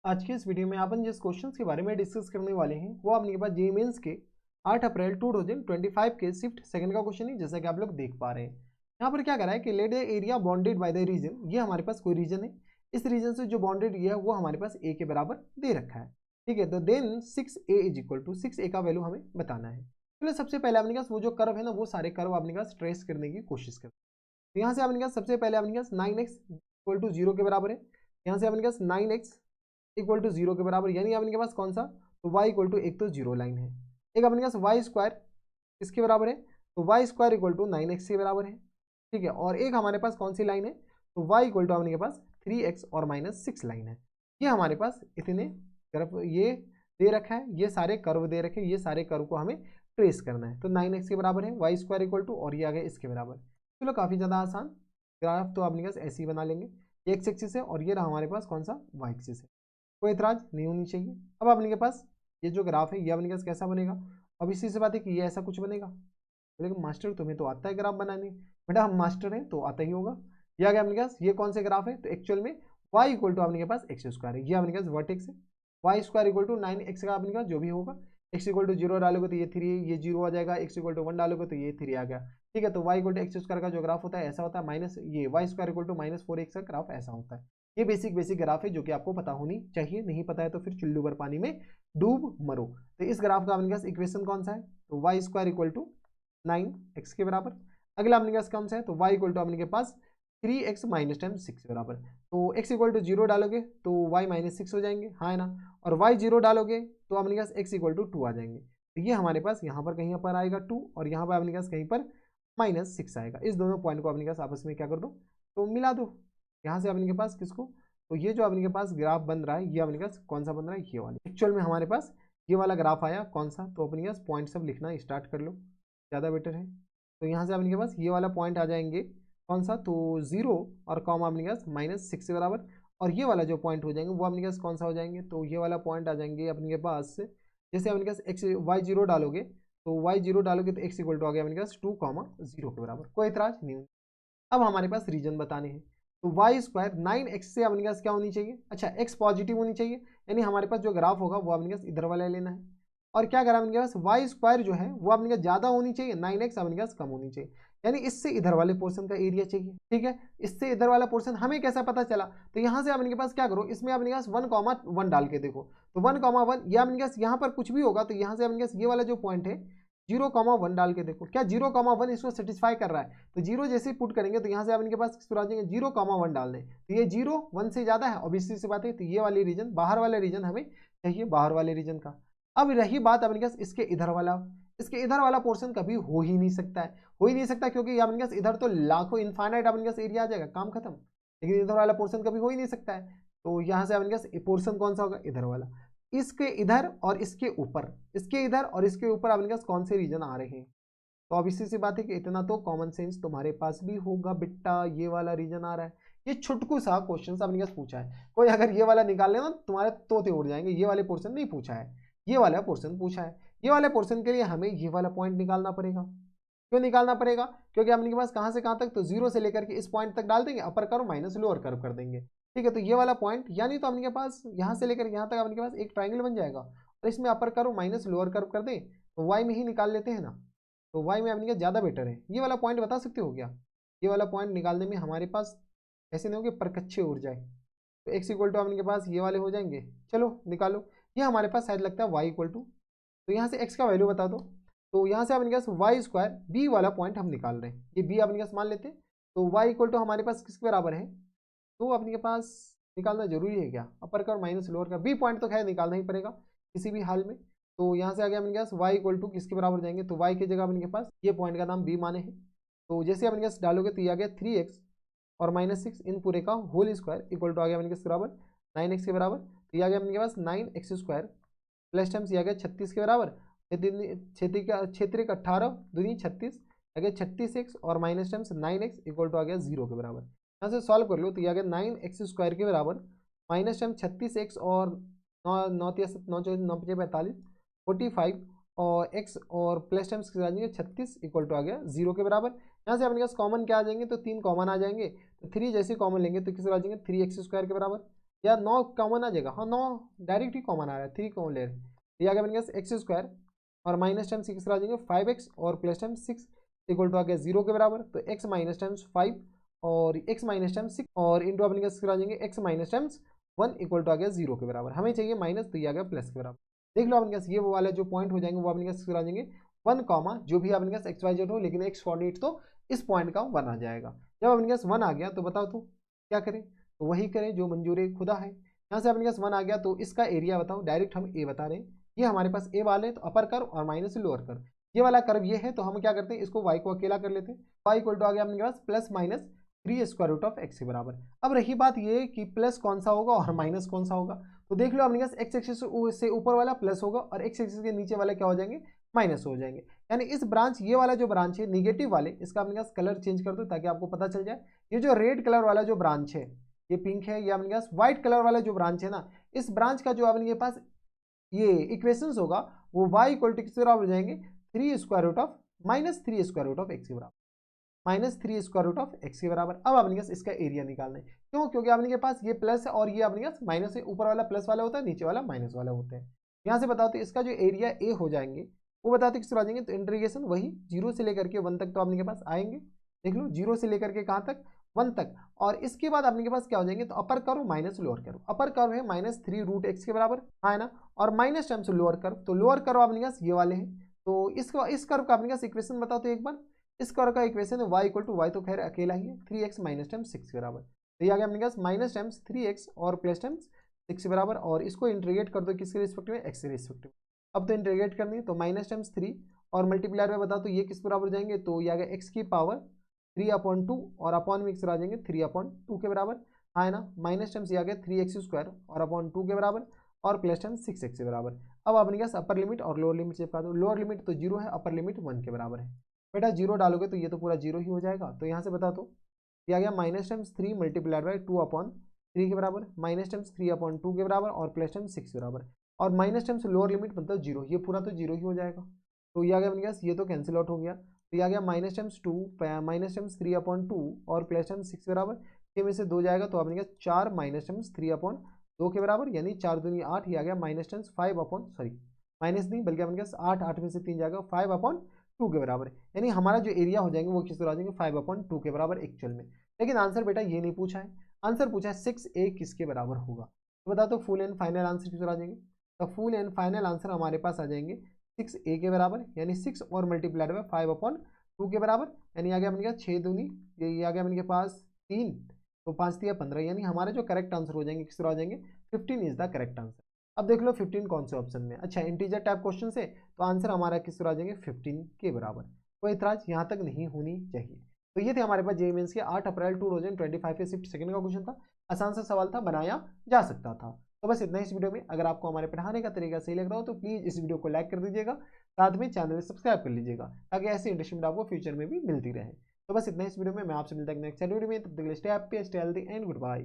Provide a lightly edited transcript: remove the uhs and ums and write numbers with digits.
आज के इस वीडियो में अपन जिस क्वेश्चंस के बारे में डिस्कस करने वाले हैं वो अपने पास जेईई मेंस के 8 अप्रैल 2025 के शिफ्ट सेकंड का क्वेश्चन है, जैसा कि आप लोग देख पा रहे हैं। यहाँ पर क्या करा है कि let the area bounded by the region, ये हमारे पास कोई रीजन है, इस रीजन से जो बाउंडेड एरिया है वो हमारे पास ए के बराबर दे रखा है। ठीक है, तो then 6a is equal to 6a का वैल्यू हमें बताना है। चलो सबसे पहले अपने पास वो जो कर्व है ना, वो सारे कर्व अपने पास ट्रेस करने की कोशिश करते हैं। तो यहाँ से अपने पास सबसे पहले अपने पास 9x इक्वल टू 0 के बराबर है। यहाँ से अपने पास 9x इक्वल टू 0 के बराबर, यानी अपने के पास कौन सा, तो y इक्वल टू एक तो 0 लाइन है, एक अपने पास वाई स्क्वायर इसके बराबर है, तो Y square equal to 9x के बराबर है। ठीक है, और एक हमारे पास कौन सी लाइन है, तो y इक्वल टू अपने के पास 3x और -6 लाइन है। ये हमारे पास इतने कर्व ये दे रखा है, ये सारे कर्व दे रखे हैं, ये सारे कर्व को हमें ट्रेस करना है। तो 9x के बराबर है, वाई स्क्वायर इक्वल टू, और ये आ गया इसके बराबर। चलो काफ़ी ज़्यादा आसान ग्राफ तो अपने पास ऐसे ही बना लेंगे, एक्स एक्सिस है और ये रहा हमारे पास कौन सा, वाई एक्सिस है। कोई इतराज नहीं होनी चाहिए। अब अपने के पास ये जो ग्राफ है ये अपने के पास कैसा बनेगा, अब इसी से बात है कि ये ऐसा कुछ बनेगा। लेकिन मास्टर तुम्हें तो आता है ग्राफ बनाने, बेटा हम मास्टर हैं तो आता ही होगा। ये आ गया अपने पास, ये कौन से ग्राफ है, तो एक्चुअल में y इक्वल टू अपने के पास एक्स स्क्वायर है, ये अपने के पास वर्टेक्स है। Y square equal to 9x का अपने का जो भी होगा, x इक्वल टू 0 डालोगे तो ये 3, ये 0 आ जाएगा, x इक्वल टू 1 डालोगे तो ये 3 आ गया। ठीक है, तो y equal to x square का जो ग्राफ होता है ऐसा होता है, माइनस ये Y square equal to -4x का ग्राफ ऐसा होता है। ये बेसिक ग्राफ है जो कि आपको पता होनी चाहिए, नहीं पता है तो फिर चुल्लू भर पानी में डूब मरो। तो इस ग्राफ का अपने पास इक्वेशन कौन सा है, तो Y square equal to 9x के बराबर। अगला अपने पास कौन सा है, तो y इक्वल टू अपने के पास 3x माइनस 6 के बराबर। तो x इक्वल टू 0 डालोगे तो y -6 हो जाएंगे, हाँ है ना, और y 0 डालोगे तो अपने पास x इक्वल टू 2 आ जाएंगे। तो ये हमारे पास यहाँ पर कहीं पर आएगा 2 और यहाँ पर अपने पास कहीं पर -6 आएगा। इस दोनों पॉइंट को अपने पास आपस में क्या कर दो, तो मिला दो। यहाँ से अपने के पास किसको, तो ये जो अपने के पास ग्राफ बन रहा है ये अपने पास कौन सा बन रहा है, ये वाला। एक्चुअल में हमारे पास ये वाला ग्राफ आया कौन सा, तो अपने पास पॉइंट सब लिखना स्टार्ट कर लो, ज़्यादा बेटर है। तो यहाँ से अपने के पास ये वाला पॉइंट आ जाएंगे कौन सा, तो 0 और कॉमा अपने पास -6 के बराबर, और ये वाला जो पॉइंट हो जाएंगे वो अपने पास कौन सा हो जाएंगे, तो ये वाला पॉइंट आ जाएंगे अपने के पास, जैसे अपने पास एक्स वाई 0 डालोगे तो वाई 0 डालोगे तो एक्स इक्वल टू आ गया अपने पास 2, 0 के बराबर। कोई इतराज नहीं। अब हमारे पास रीजन बताने हैं, तो वाई स्क्वायर 9x से अपने पास क्या होनी चाहिए, अच्छा x पॉजिटिव होनी चाहिए, यानी हमारे पास जो ग्राफ होगा वो अपने पास इधर वाला लेना है। और क्या करा अपने पास, वाई स्क्वायर जो है वो अपने पास ज़्यादा होनी चाहिए, 9x अपने पास कम होनी चाहिए, यानी इससे इधर वाले पोर्शन का एरिया चाहिए। ठीक है, इससे इधर वाला पोर्शन हमें कैसा पता चला, तो यहाँ से अपने के पास क्या करो, इसमें अपने पास 1,1 डाल के देखो, तो 1,1 या अपने पास यहाँ पर कुछ भी होगा, तो यहाँ से अपने पास ये वाला जो पॉइंट है 0,1 डाल के देखो, क्या 0,1 इसको सेटिस्फाई कर रहा है, तो 0 जैसे ही पुट करेंगे तो यहाँ से आप इनके पास आ जाएंगे 0,1 डाल दें, तो ये 0 1 से ज़्यादा है, ऑब्वियसली सी बात है, तो ये वाली रीजन बाहर वाले रीजन हमें चाहिए, बाहर वाले रीजन का। अब रही बात अपने पास इसके इधर वाला, इसके इधर वाला पोर्शन कभी हो ही नहीं सकता है, हो ही नहीं सकता, क्योंकि अपने पास इधर तो लाखों इनफाइनाइट अपने पास एरिया आ जाएगा, काम खत्म। लेकिन इधर वाला पोर्शन कभी हो ही नहीं सकता है, तो यहाँ से अपने पास पोर्शन कौन सा होगा, इधर वाला। इसके इधर और इसके ऊपर, इसके इधर और इसके ऊपर अपने पास कौन से रीजन आ रहे हैं, तो अब इसी सी बात है कि इतना तो कॉमन सेंस तुम्हारे पास भी होगा बेटा, ये वाला रीजन आ रहा है। ये छुटकू सा क्वेश्चन अपने पास पूछा है, कोई अगर ये वाला निकाल लेना तुम्हारे तोते उड़ जाएंगे, ये वाले पोर्शन नहीं पूछा है, ये वाला पोर्शन पूछा है। ये वाले पोर्शन के लिए हमें ये वाला पॉइंट निकालना पड़ेगा। क्यों निकालना पड़ेगा, क्योंकि अपने के पास कहाँ से कहाँ तक, तो 0 से लेकर के इस पॉइंट तक डाल देंगे, upper curve minus lower curve कर देंगे। ठीक है, तो ये वाला पॉइंट, यानी तो अपने के पास यहाँ से लेकर यहाँ तक अपने के पास एक ट्राइंगल बन जाएगा, और इसमें upper curve minus lower curve कर दें तो वाई में ही निकाल लेते हैं ना, तो वाई में अपने का ज़्यादा बेटर है। ये वाला पॉइंट बता सकते हो क्या, ये वाला पॉइंट निकालने में हमारे पास ऐसे नहीं हो कि परकच्छे उड़ जाए, तो एक्स इक्वल टू अपने के पास ये वाले हो जाएंगे, चलो निकालो। ये हमारे पास शायद लगता है वाई इक्वल टू, तो यहाँ से एक्स का वैल्यू बता दो, तो यहाँ से अपने पास वाई स्क्वायर बी वाला पॉइंट हम निकाल रहे हैं, ये बी अपने पास मान लेते हैं, तो वाई इक्वल टू हमारे पास किसके बराबर है, तो अपने के पास निकालना जरूरी है क्या, अपर का और माइनस लोअर का, बी पॉइंट तो खैर निकालना ही पड़ेगा किसी भी हाल में। तो यहाँ से आ गया अपने पास y इक्वल टू किसके बराबर जाएंगे, तो y की जगह अपने पास ये पॉइंट का नाम b माने हैं, तो जैसे अपने पास डालोगे तो ये आ गया 3x और -6 इन पूरे का होल स्क्वायर इक्वल टू आ गया अपने पास बराबर 9x के बराबर, तो ये आ गया अपने पास 9x स्क्वायर प्लस टर्म्स ये आ गया 36 के बराबर, क्षेत्रिक 18 दूनी 36 आ गया 36x और minus terms 9x equal to आ गया 0 के बराबर। यहाँ से सॉल्व कर लो तो ये आ गया 9x स्क्वायर के बराबर माइनस टर्म 36x और 9 45 और x और प्लस टर्म्स के आ जाएंगे 36 इक्वल टू आ गया 0 के बराबर। यहाँ से अपने पास कॉमन क्या आ जाएंगे, तो 3 कॉमन आ जाएंगे, तो 3 जैसे कॉमन लेंगे तो किस आ जाएंगे 3x स्क्वायर के बराबर, या 9 कॉमन आ जाएगा, हाँ 9 डायरेक्ट ही कॉमन आ रहा है, 3 कॉमन ले रहे हैं, ये आ गया बन गया एक्स स्क्वायर और माइनस टाइम 6 आ जाएंगे 5x और प्लस टाइम 6 इक्वल टू आ गया 0 के बराबर। तो x माइनस टाइम्स 5 और x माइनस टाइम्स 6 और इंटू अपन आ जाएंगे x minus times 1 equal to आ गया 0 के बराबर। हमें चाहिए माइनस, तो ये आ गया प्लस के बराबर। देख लो अपन ये वो वाले जो पॉइंट हो जाएंगे वो अपन आ जाएंगे 1 कॉमा जो भी अपन एक्स वाई जेड हो, लेकिन एक्स कोऑर्डिनेट तो इस पॉइंट का 1 आ जाएगा। जब अपन 1 आ गया तो बताओ तो क्या करें, तो वही करें जो मंजूर खुदा है। यहाँ से अपने पास 1 आ गया तो इसका एरिया बताओ, डायरेक्ट हम ए बता रहे हैं, ये हमारे पास ए वाले हैं तो अपर कर्व और माइनस लोअर कर्व, ये वाला कर्व ये है तो हम क्या करते हैं इसको y को अकेला कर लेते हैं। y इक्वल टू आ गया अपने पास plus minus 3 square root of x के बराबर। अब रही बात ये कि प्लस कौन सा होगा और माइनस कौन सा होगा, तो देख लो अपने पास एक्स एक्सिस से ऊपर वाला प्लस होगा और एक्स एक्सिस के नीचे वाले क्या हो जाएंगे, माइनस हो जाएंगे। यानी इस ब्रांच, ये वाला जो ब्रांच है निगेटिव वाले, इसका अपने पास कलर चेंज कर दो ताकि आपको पता चल जाए। ये जो रेड कलर वाला जो ब्रांच है, ये पिंक है, ये अपने पास व्हाइट कलर वाला जो ब्रांच है ना, इस ब्रांच का जो अपने पास ये इक्वेशंस होगा वो y इक्वल टू किसके बराबर हो जाएंगे, 3 square root of minus 3 square root of x के बराबर, minus 3 square root of x के बराबर। अब अपने पास इसका एरिया निकालना है, क्यों, क्योंकि अपने के पास ये प्लस है और ये अपने पास माइनस है, ऊपर वाला प्लस वाला होता है, नीचे वाला माइनस वाला होता है। यहाँ से बताओ तो इसका जो एरिया ए हो जाएंगे वो बताते किस तरह आ जाएंगे, तो इंटीग्रेशन वही 0 से लेकर के 1 तक तो अपने के पास आएंगे। देख लो 0 से लेकर के कहाँ तक, 1 तक, और इसके बाद अपने के पास क्या हो जाएंगे, तो upper curve minus lower curve. Upper curve है माइनस 3 रूट एक्स के बराबर, है ना, और माइनस टाइम्स लोअर कर्व, तो लोअर कर्व अपने पास ये वाले हैं। तो इस कर्व का अपने पास इक्वेशन बताओ तो एक बार, इस कर्व का इक्वेशन है y इक्वल टू वाई, तो खैर अकेला ही है, 3x माइनस टाइम्स 6 के बराबर। तो ये आ गया अपने पास माइनस टाइम्स 3x और प्लस टाइम्स 6 के बराबर, और इसको इंटीग्रेट कर दो किसके रिस्पेक्टिव में, x के रिस्पेक्टिव। अब तो इंटीग्रेट करनी है, तो माइनस टाइम्स 3 और मल्टीप्लायर में बताओ तो ये किस बराबर जाएंगे, तो ये आ गया x की पावर 3/2 और अपॉन में आ जाएंगे 3/2 के बराबर, हाँ है ना, माइनस टाइम्स ये आ गया 3x स्क्वायर और अपॉन 2 के बराबर और प्लस टाइम्स 6x के बराबर। अब अपने पास अपर लिमिट और लोअर लिमिट चिपका दो, लोअर लिमिट तो 0 है, अपर लिमिट 1 के बराबर है। बेटा 0 डालोगे तो ये तो पूरा 0 ही हो जाएगा, तो यहाँ से बता दो ये आ गया माइनस टाइम्स 3 मल्टीप्लाइड बाई 2/3 के बराबर, माइनस टाइम्स 3/2 के बराबर और प्लस टाइम्स 6 के बराबर, और माइनस टाइम्स लोअर लिमिट मतलब 0, ये पूरा तो 0 ही हो जाएगा। तो ये आ गया अपने पास, ये तो कैंसिल आउट हो गया, तो ये आ गया माइनस टाइम्स 2 माइनस टाइम्स 3/2 और प्लस टाइम्स 6 के बराबर, 6 में से 2 जाएगा तो अपने पास 4 माइनस टाइम्स 3/2 के बराबर, यानी 4 दूनी 8, ये आ गया माइनस टाइम्स 5 सॉरी माइनस नहीं बल्कि अपने पास 8 में से 3 जाएगा 5/2 के बराबर, यानी हमारा जो एरिया हो जाएंगे वो किस तरह आ जाएंगे 5/2 के बराबर एक्चुअल में। लेकिन आंसर बेटा ये नहीं पूछा है, आंसर पूछा है 6a किसके बराबर होगा। तो बता दो फुल एंड फाइनल आंसर किस तरह आ जाएंगे, तो फुल एंड फाइनल आंसर हमारे पास आ जाएंगे 6a के बराबर, यानी 6 और मल्टीप्लाइड बाय 5/2 के बराबर, यानी आ गया अपने 6 दूनी, ये आ गया अपने पास 3, तो 5 दिया 15, यानी हमारे जो करेक्ट आंसर हो जाएंगे किस तरह आ जाएंगे 15 इज द करेक्ट आंसर। अब देख लो 15 कौन से ऑप्शन में, अच्छा इंटीजर टाइप क्वेश्चन से तो आंसर हमारा किस तरह आ जाएंगे 15 के बराबर। कोई इतराज यहाँ तक नहीं होनी चाहिए। तो ये थे हमारे पास जेईई मेंस के 8 अप्रैल 2025 के शिफ्ट सेकंड का क्वेश्चन था, आसान सा सवाल था, बनाया जा सकता था। तो बस इतना ही इस वीडियो में। अगर आपको हमारे पढ़ाने का तरीका सही लग रहा हो तो प्लीज़ इस वीडियो को लाइक कर दीजिएगा, साथ में चैनल सब्सक्राइब कर लीजिएगा ताकि ऐसी इंटरेस्टिंग आपको फ्यूचर में भी मिलती रहे। तो बस इतना ही इस वीडियो में, मैं आपसे मिलता हूं नेक्स्ट वीडियो में, तब तक के लिए stay happy, stay healthy and good bye.